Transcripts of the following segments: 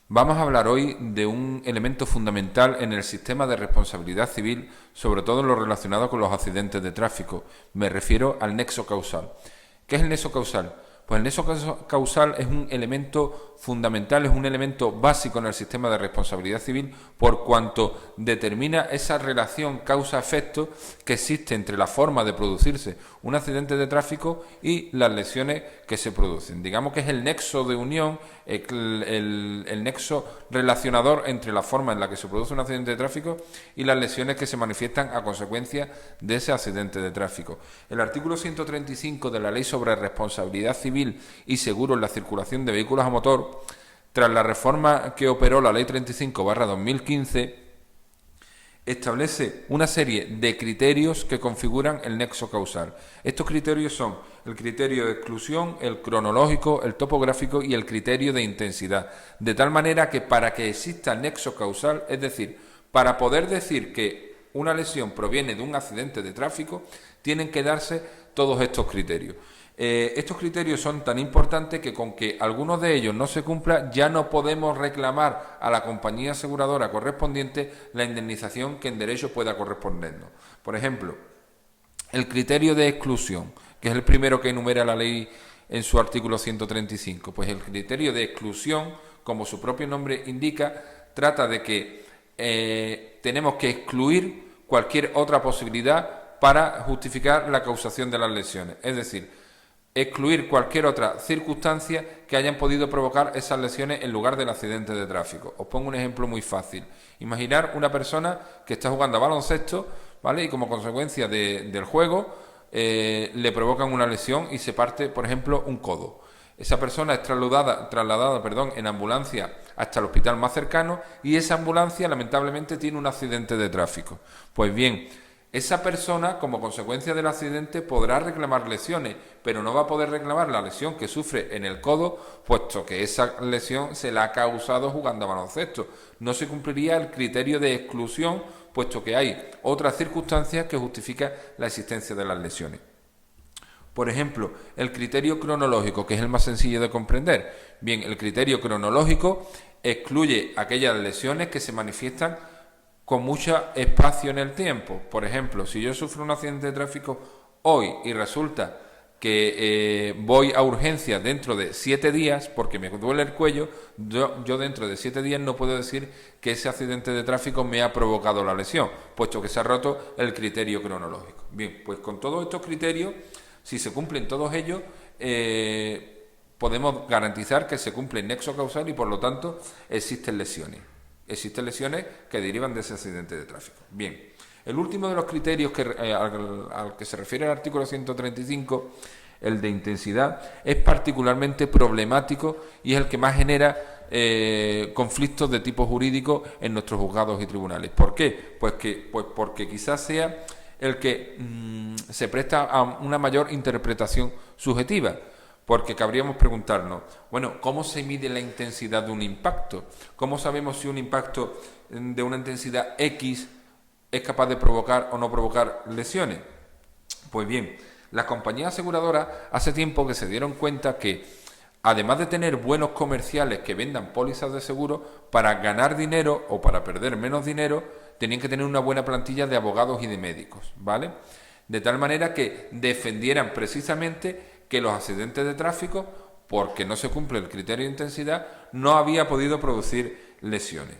Vamos a hablar hoy de un elemento fundamental en el sistema de responsabilidad civil, sobre todo en lo relacionado con los accidentes de tráfico. Me refiero al nexo causal. ¿Qué es el nexo causal? Pues el nexo causal es un elemento fundamental, es un elemento básico en el sistema de responsabilidad civil por cuanto determina esa relación causa-efecto que existe entre la forma de producirse un accidente de tráfico y las lesiones que se producen. Digamos que es el nexo de unión, el nexo relacionador entre la forma en la que se produce un accidente de tráfico y las lesiones que se manifiestan a consecuencia de ese accidente de tráfico. El artículo 135 de la Ley sobre Responsabilidad Civil y Seguro en la Circulación de Vehículos a Motor, tras la reforma que operó la Ley 35/2015, establece una serie de criterios que configuran el nexo causal. Estos criterios son el criterio de exclusión, el cronológico, el topográfico y el criterio de intensidad. De tal manera que para que exista nexo causal, es decir, para poder decir que una lesión proviene de un accidente de tráfico, tienen que darse todos estos criterios. Estos criterios son tan importantes que con que algunos de ellos no se cumplan ya no podemos reclamar a la compañía aseguradora correspondiente la indemnización que en derecho pueda correspondernos. Por ejemplo, el criterio de exclusión, que es el primero que enumera la ley en su artículo 135. Pues el criterio de exclusión, como su propio nombre indica, trata de que tenemos que excluir cualquier otra posibilidad para justificar la causación de las lesiones. Es decir, excluir cualquier otra circunstancia que hayan podido provocar esas lesiones en lugar del accidente de tráfico. Os pongo un ejemplo muy fácil. Imaginar una persona que está jugando a baloncesto, ¿vale? Y como consecuencia del juego le provocan una lesión y se parte, por ejemplo, un codo. Esa persona es trasladada en ambulancia hasta el hospital más cercano y esa ambulancia lamentablemente tiene un accidente de tráfico. Pues bien, esa persona, como consecuencia del accidente, podrá reclamar lesiones, pero no va a poder reclamar la lesión que sufre en el codo, puesto que esa lesión se la ha causado jugando a baloncesto. No se cumpliría el criterio de exclusión, puesto que hay otras circunstancias que justifican la existencia de las lesiones. Por ejemplo, el criterio cronológico, que es el más sencillo de comprender. Bien, el criterio cronológico excluye aquellas lesiones que se manifiestan con mucho espacio en el tiempo. Por ejemplo, si yo sufro un accidente de tráfico hoy y resulta que voy a urgencias dentro de 7 días porque me duele el cuello, yo dentro de 7 días no puedo decir que ese accidente de tráfico me ha provocado la lesión, puesto que se ha roto el criterio cronológico. Bien, pues con todos estos criterios, si se cumplen todos ellos, podemos garantizar que se cumple el nexo causal y por lo tanto existen lesiones. Existen lesiones que derivan de ese accidente de tráfico. Bien, el último de los criterios al que se refiere el artículo 135, el de intensidad, es particularmente problemático y es el que más genera conflictos de tipo jurídico en nuestros juzgados y tribunales. ¿Por qué? Pues porque quizás sea el que se presta a una mayor interpretación subjetiva. Porque cabríamos preguntarnos, bueno, ¿cómo se mide la intensidad de un impacto? ¿Cómo sabemos si un impacto de una intensidad X es capaz de provocar o no provocar lesiones? Pues bien, las compañías aseguradoras hace tiempo que se dieron cuenta que, además de tener buenos comerciales que vendan pólizas de seguro, para ganar dinero o para perder menos dinero, tenían que tener una buena plantilla de abogados y de médicos, ¿vale? De tal manera que defendieran precisamente que los accidentes de tráfico, porque no se cumple el criterio de intensidad, no había podido producir lesiones.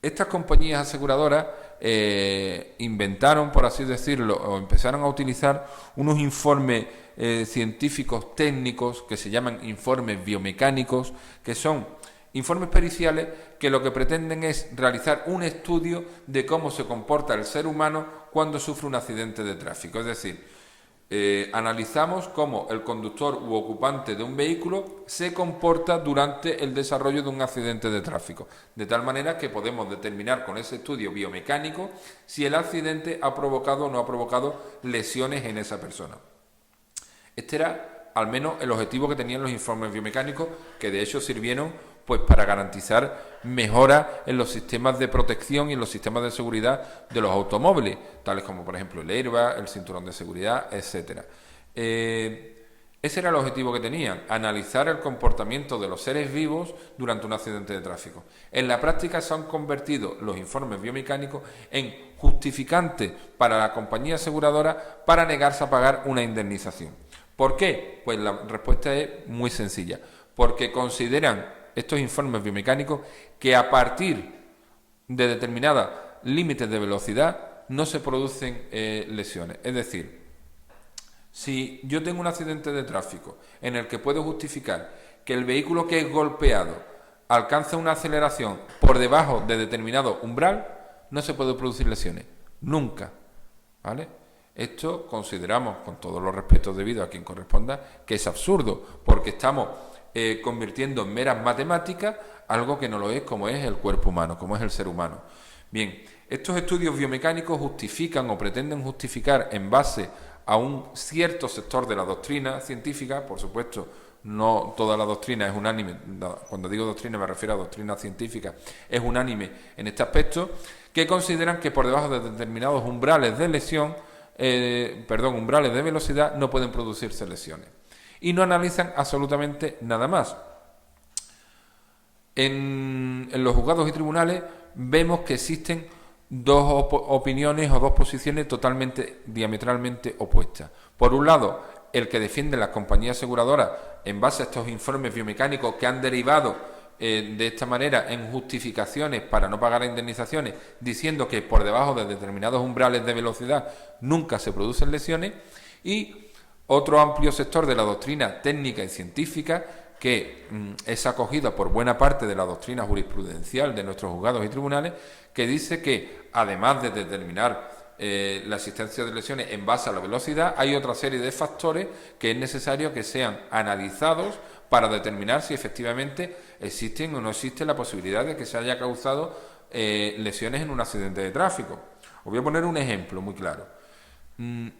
Estas compañías aseguradoras inventaron, por así decirlo, o empezaron a utilizar unos informes científicos técnicos que se llaman informes biomecánicos, que son informes periciales que lo que pretenden es realizar un estudio de cómo se comporta el ser humano cuando sufre un accidente de tráfico. Es decir, analizamos cómo el conductor u ocupante de un vehículo se comporta durante el desarrollo de un accidente de tráfico, de tal manera que podemos determinar con ese estudio biomecánico si el accidente ha provocado o no ha provocado lesiones en esa persona. Este era al menos el objetivo que tenían los informes biomecánicos, que de hecho sirvieron pues para garantizar mejoras en los sistemas de protección y en los sistemas de seguridad de los automóviles, tales como por ejemplo el airbag, el cinturón de seguridad, etcétera. Ese era el objetivo que tenían, analizar el comportamiento de los seres vivos durante un accidente de tráfico. En la práctica se han convertido los informes biomecánicos en justificantes para la compañía aseguradora para negarse a pagar una indemnización. ¿Por qué? Pues la respuesta es muy sencilla. Porque consideran estos informes biomecánicos que a partir de determinados límites de velocidad no se producen lesiones. Es decir, si yo tengo un accidente de tráfico en el que puedo justificar que el vehículo que es golpeado alcanza una aceleración por debajo de determinado umbral, no se puede producir lesiones. Nunca. ¿Vale? Esto consideramos, con todos los respetos debidos a quien corresponda, que es absurdo, porque estamos convirtiendo en meras matemáticas algo que no lo es, como es el cuerpo humano, como es el ser humano. Bien, estos estudios biomecánicos justifican o pretenden justificar en base a un cierto sector de la doctrina científica, por supuesto, no toda la doctrina es unánime, cuando digo doctrina me refiero a doctrina científica, es unánime en este aspecto, que consideran que por debajo de determinados umbrales de lesión, umbrales de velocidad, no pueden producirse lesiones. Y no analizan absolutamente nada más. En los juzgados y tribunales vemos que existen dos opiniones o dos posiciones totalmente, diametralmente opuestas. Por un lado, el que defiende las compañías aseguradoras en base a estos informes biomecánicos que han derivado de esta manera en justificaciones para no pagar indemnizaciones, diciendo que por debajo de determinados umbrales de velocidad nunca se producen lesiones, y otro amplio sector de la doctrina técnica y científica que es acogida por buena parte de la doctrina jurisprudencial de nuestros juzgados y tribunales, que dice que además de determinar la existencia de lesiones en base a la velocidad, hay otra serie de factores que es necesario que sean analizados para determinar si efectivamente existen o no existe la posibilidad de que se haya causado lesiones en un accidente de tráfico. Os voy a poner un ejemplo muy claro.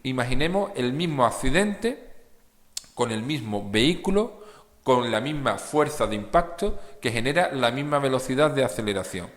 Imaginemos el mismo accidente con el mismo vehículo, con la misma fuerza de impacto que genera la misma velocidad de aceleración.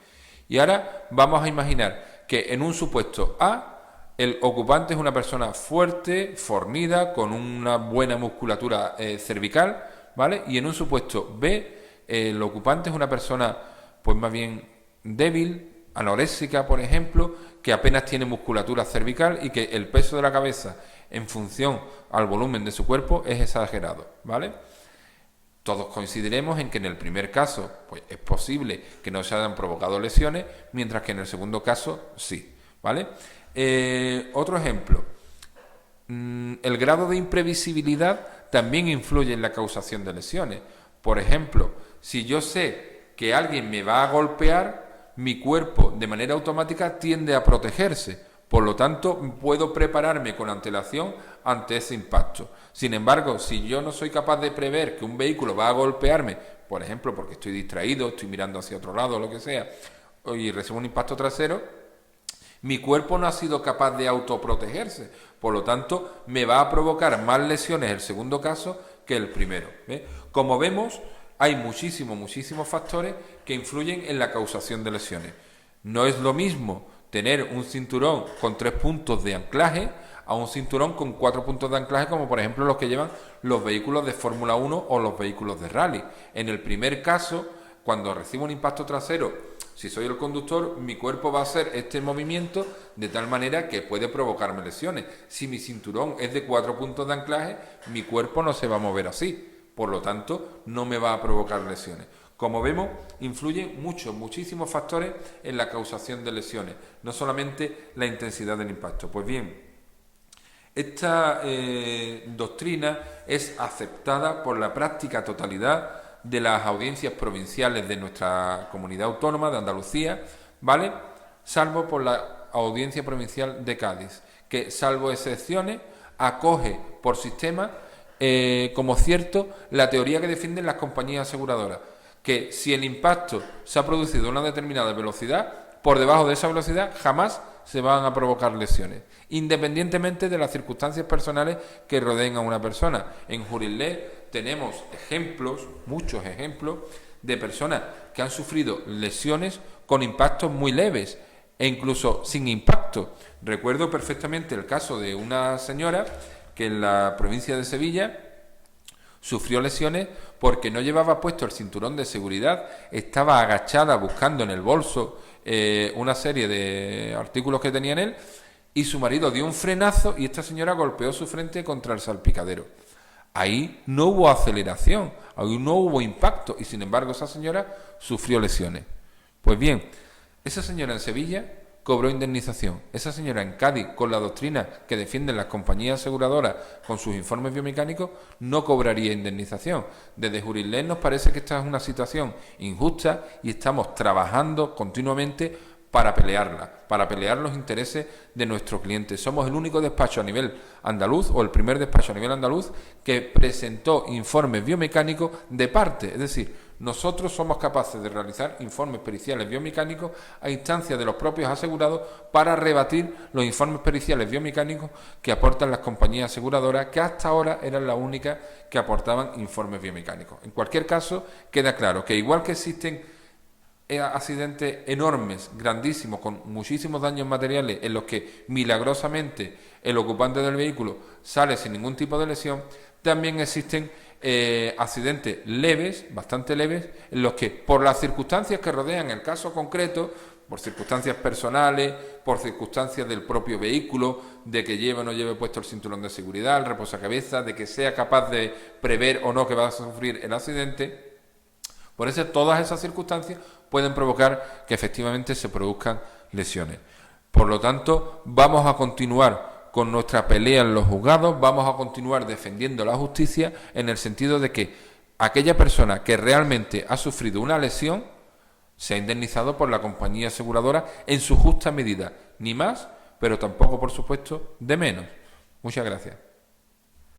Y ahora vamos a imaginar que en un supuesto A, el ocupante es una persona fuerte, fornida, con una buena musculatura cervical, ¿vale? Y en un supuesto B, el ocupante es una persona, pues más bien débil, anoréxica, por ejemplo, que apenas tiene musculatura cervical y que el peso de la cabeza en función al volumen de su cuerpo es exagerado, ¿vale? Todos coincidiremos en que en el primer caso pues es posible que no se hayan provocado lesiones, mientras que en el segundo caso sí, ¿vale? Otro ejemplo, el grado de imprevisibilidad también influye en la causación de lesiones. Por ejemplo, si yo sé que alguien me va a golpear, mi cuerpo de manera automática tiende a protegerse. Por lo tanto, puedo prepararme con antelación ante ese impacto. Sin embargo, si yo no soy capaz de prever que un vehículo va a golpearme, por ejemplo, porque estoy distraído, estoy mirando hacia otro lado o lo que sea, y recibo un impacto trasero, mi cuerpo no ha sido capaz de autoprotegerse. Por lo tanto, me va a provocar más lesiones el segundo caso que el primero. ¿Ve? Como vemos, hay muchísimos factores que influyen en la causación de lesiones. No es lo mismo tener un cinturón con 3 puntos de anclaje a un cinturón con 4 puntos de anclaje, como por ejemplo los que llevan los vehículos de Fórmula 1 o los vehículos de rally. En el primer caso, cuando recibo un impacto trasero, si soy el conductor, mi cuerpo va a hacer este movimiento de tal manera que puede provocarme lesiones. Si mi cinturón es de 4 puntos de anclaje, mi cuerpo no se va a mover así. Por lo tanto, no me va a provocar lesiones. Como vemos, influyen muchísimos factores en la causación de lesiones, no solamente la intensidad del impacto. Pues bien, esta doctrina es aceptada por la práctica totalidad de las audiencias provinciales de nuestra comunidad autónoma de Andalucía, ¿vale? Salvo por la audiencia provincial de Cádiz, que salvo excepciones acoge por sistema como cierto la teoría que defienden las compañías aseguradoras, que si el impacto se ha producido a una determinada velocidad, por debajo de esa velocidad jamás se van a provocar lesiones, independientemente de las circunstancias personales que rodeen a una persona. En Jurislet tenemos ejemplos, muchos ejemplos, de personas que han sufrido lesiones con impactos muy leves e incluso sin impacto. Recuerdo perfectamente el caso de una señora que en la provincia de Sevilla Sufrió lesiones porque no llevaba puesto el cinturón de seguridad, estaba agachada buscando en el bolso una serie de artículos que tenía en él, y su marido dio un frenazo y esta señora golpeó su frente contra el salpicadero. Ahí no hubo aceleración, ahí no hubo impacto, y sin embargo esa señora sufrió lesiones. Pues bien, esa señora en Sevilla cobró indemnización. Esa señora en Cádiz, con la doctrina que defienden las compañías aseguradoras con sus informes biomecánicos, no cobraría indemnización. Desde Jurislet nos parece que esta es una situación injusta y estamos trabajando continuamente para pelearla, para pelear los intereses de nuestros clientes. Somos el único despacho a nivel andaluz, o el primer despacho a nivel andaluz, que presentó informes biomecánicos de parte, es decir, nosotros somos capaces de realizar informes periciales biomecánicos a instancia de los propios asegurados para rebatir los informes periciales biomecánicos que aportan las compañías aseguradoras, que hasta ahora eran las únicas que aportaban informes biomecánicos. En cualquier caso, queda claro que igual que existen accidentes enormes, grandísimos, con muchísimos daños materiales, en los que milagrosamente el ocupante del vehículo sale sin ningún tipo de lesión, también existen accidentes leves, bastante leves, en los que por las circunstancias que rodean el caso concreto, por circunstancias personales, por circunstancias del propio vehículo, de que lleve o no lleve puesto el cinturón de seguridad, el reposacabezas, de que sea capaz de prever o no que va a sufrir el accidente. Por eso todas esas circunstancias pueden provocar que efectivamente se produzcan lesiones. Por lo tanto, vamos a continuar con nuestra pelea en los juzgados, vamos a continuar defendiendo la justicia en el sentido de que aquella persona que realmente ha sufrido una lesión sea indemnizado por la compañía aseguradora en su justa medida, ni más, pero tampoco, por supuesto, de menos. Muchas gracias.